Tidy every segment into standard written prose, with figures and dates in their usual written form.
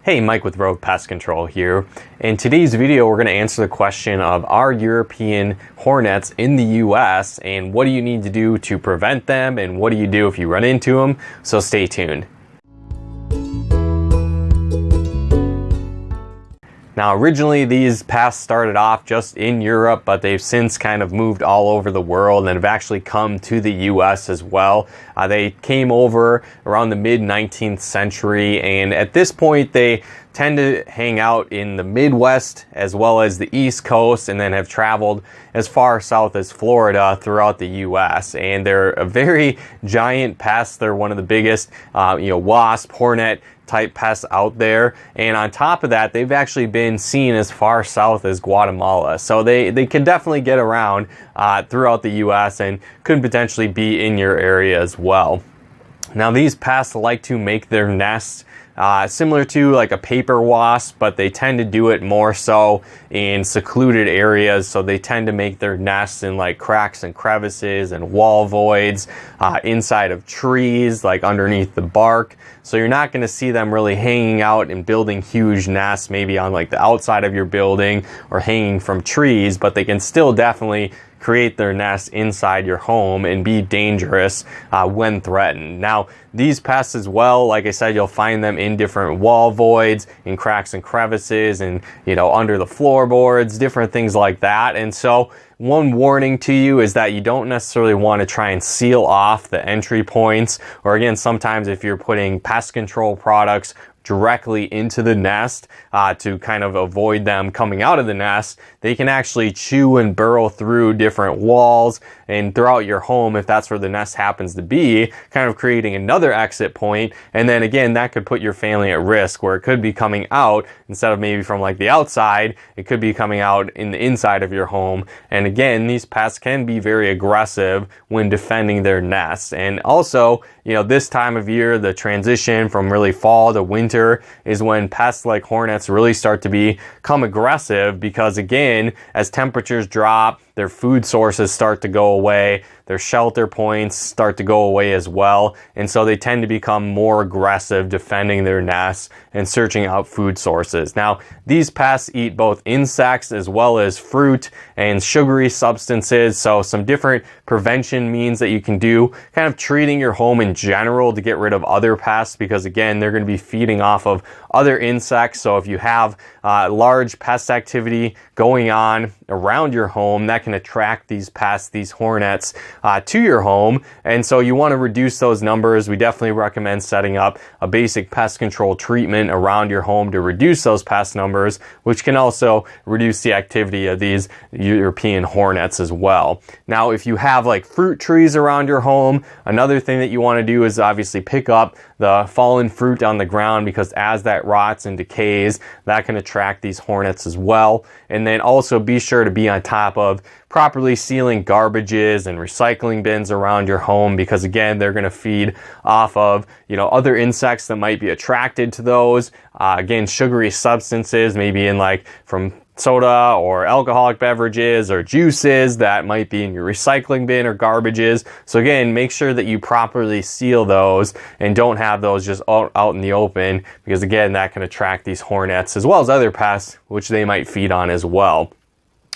Hey, Mike with Rogue Pest Control here. In today's video, we're going to answer the question of are European hornets in the US and what do you need to do to prevent them and what do you do if you run into them? So stay tuned. Now, originally these pests started off just in Europe, but they've since kind of moved all over the world and have actually come to the US as well. They came over around the mid-19th century, and at this point they tend to hang out in the Midwest as well as the East Coast, and then have traveled as far south as Florida throughout the US. And they're a very giant pest. They're one of the biggest, wasp, hornet type pests out there. And on top of that, they've actually been seen as far south as Guatemala. So they can definitely get around throughout the US and could potentially be in your area as well. Now, these pests like to make their nests similar to like a paper wasp, but they tend to do it more so in secluded areas. So they tend to make their nests in like cracks and crevices and wall voids, inside of trees, like underneath the bark. So you're not going to see them really hanging out and building huge nests, maybe on like the outside of your building or hanging from trees, but they can still definitely create their nests inside your home and be dangerous when threatened. Now, these pests as well, like I said, you'll find them in different wall voids, in cracks and crevices, and under the floorboards, different things like that. And so one warning to you is that you don't necessarily want to try and seal off the entry points, or again, sometimes if you're putting pest control products directly into the nest to kind of avoid them coming out of the nest, they can actually chew and burrow through different walls and throughout your home if that's where the nest happens to be, kind of creating another exit point. And then again, that could put your family at risk, where it could be coming out instead of maybe from like the outside, it could be coming out in the inside of your home. And again, these pests can be very aggressive when defending their nests. And also, this time of year, the transition from really fall to winter is when pests like hornets really start to become aggressive, because again, as temperatures drop, their food sources start to go away, their shelter points start to go away as well, and so they tend to become more aggressive defending their nests and searching out food sources. Now, these pests eat both insects as well as fruit and sugary substances, so some different prevention means that you can do, kind of treating your home in general to get rid of other pests, because again, they're going to be feeding off of other insects. So if you have large pest activity going on around your home, that can attract these pests, these hornets, to your home. And so you want to reduce those numbers. We definitely recommend setting up a basic pest control treatment around your home to reduce those pest numbers, which can also reduce the activity of these European hornets as well. Now, if you have like fruit trees around your home, another thing that you want to do is obviously pick up the fallen fruit on the ground, because as that rots and decays, that can attract these hornets as well. And then also be sure to be on top of properly sealing garbages and recycling bins around your home, because again, they're going to feed off of other insects that might be attracted to those. Again, sugary substances, maybe in like from soda or alcoholic beverages or juices that might be in your recycling bin or garbages. So again, make sure that you properly seal those and don't have those just out in the open, because again, that can attract these hornets as well as other pests which they might feed on as well.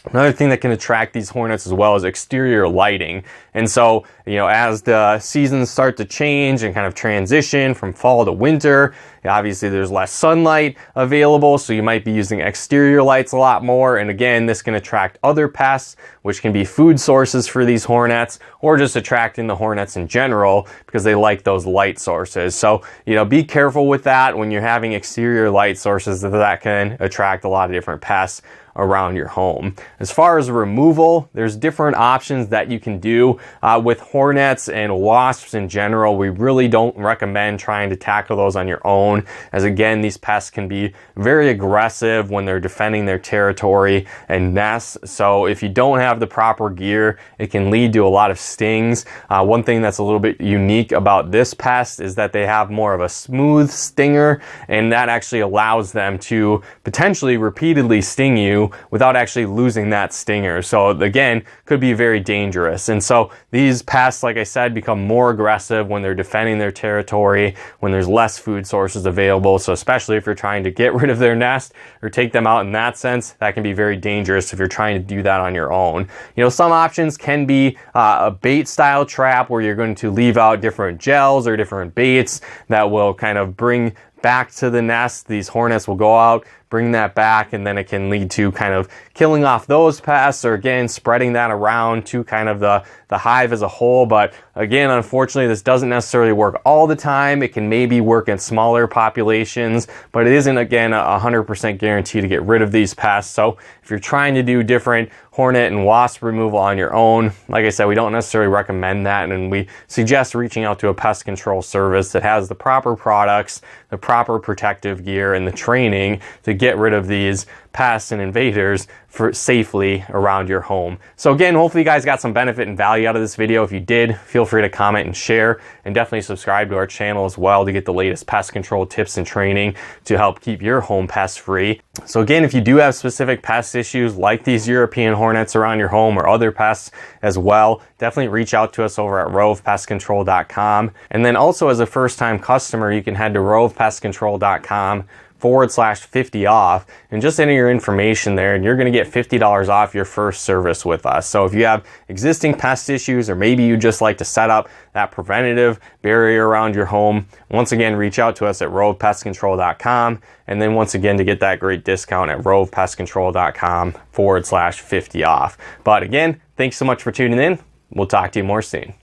Another thing that can attract these hornets as well is exterior lighting. And so, as the seasons start to change and kind of transition from fall to winter, obviously there's less sunlight available, so you might be using exterior lights a lot more. And again, this can attract other pests, which can be food sources for these hornets, or just attracting the hornets in general because they like those light sources. So, be careful with that when you're having exterior light sources, that can attract a lot of different pests around your home. As far as removal, there's different options that you can do with hornets and wasps in general. We really don't recommend trying to tackle those on your own, as again, these pests can be very aggressive when they're defending their territory and nests. So if you don't have the proper gear, it can lead to a lot of stings. One thing that's a little bit unique about this pest is that they have more of a smooth stinger, and that actually allows them to potentially repeatedly sting you without actually losing that stinger. So again, could be very dangerous. And so these pests, like I said, become more aggressive when they're defending their territory, when there's less food sources resources available. So especially if you're trying to get rid of their nest or take them out in that sense, that can be very dangerous if you're trying to do that on your own. You know, some options can be a bait style trap where you're going to leave out different gels or different baits that will kind of bring back to the nest. These hornets will go out, bring that back, and then it can lead to kind of killing off those pests, or again spreading that around to kind of the hive as a whole. But again, unfortunately, this doesn't necessarily work all the time. It can maybe work in smaller populations, but it isn't, again, a 100% guarantee to get rid of these pests. So if you're trying to do different hornet and wasp removal on your own, like I said, we don't necessarily recommend that, and we suggest reaching out to a pest control service that has the proper products, the proper protective gear, and the training to get rid of these pests and invaders for safely around your home. So again, hopefully you guys got some benefit and value out of this video. If you did, feel free to comment and share, and definitely subscribe to our channel as well to get the latest pest control tips and training to help keep your home pest free. So again, if you do have specific pest issues like these European hornets around your home or other pests as well, definitely reach out to us over at rovepestcontrol.com. And then also, as a first-time customer, you can head to rovepestcontrol.com/50 off and just enter your information there, and you're going to get $50 off your first service with us. So if you have existing pest issues, or maybe you just like to set up that preventative barrier around your home, once again, reach out to us at rovepestcontrol.com. And then once again, to get that great discount at rovepestcontrol.com/50 off. But again, thanks so much for tuning in. We'll talk to you more soon.